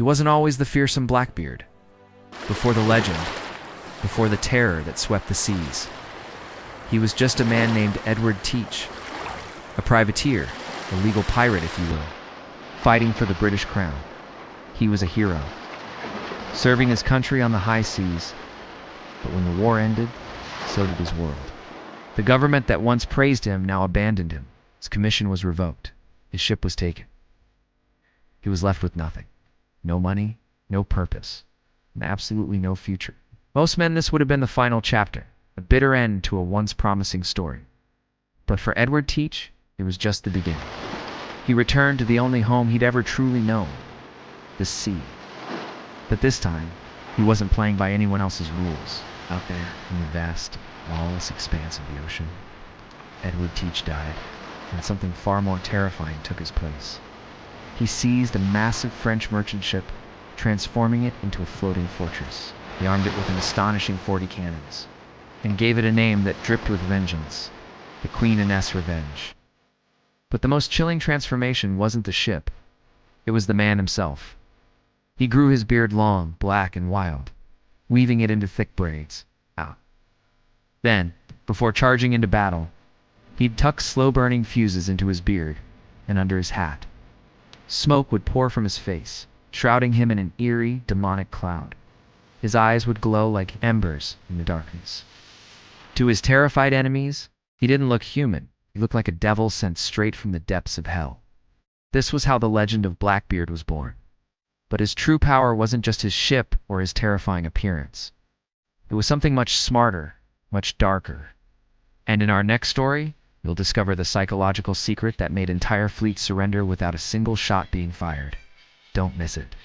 He wasn't always the fearsome Blackbeard. Before the legend, before the terror that swept the seas, he was just a man named Edward Teach, a privateer, a legal pirate, if you will, fighting for the British crown. He was a hero, serving his country on the high seas, but when the war ended, so did his world. The government that once praised him now abandoned him. His commission was revoked. His ship was taken. He was left with nothing. No money, no purpose, and absolutely no future. Most men, this would have been the final chapter, a bitter end to a once promising story. But for Edward Teach, it was just the beginning. He returned to the only home he'd ever truly known, the sea. But this time, he wasn't playing by anyone else's rules. Out there, in the vast, lawless expanse of the ocean, Edward Teach died, and something far more terrifying took his place. He seized a massive French merchant ship, transforming it into a floating fortress. He armed it with an astonishing 40 cannons, and gave it a name that dripped with vengeance, the Queen Anne's Revenge. But the most chilling transformation wasn't the ship. It was the man himself. He grew his beard long, black, and wild, weaving it into thick braids. Then, before charging into battle, he'd tuck slow-burning fuses into his beard and under his hat. Smoke would pour from his face, shrouding him in an eerie, demonic cloud. His eyes would glow like embers in the darkness. To his terrified enemies, he didn't look human. He looked like a devil sent straight from the depths of hell. This was how the legend of Blackbeard was born. But his true power wasn't just his ship or his terrifying appearance. It was something much smarter, much darker. And in our next story, you'll discover the psychological secret that made entire fleets surrender without a single shot being fired. Don't miss it.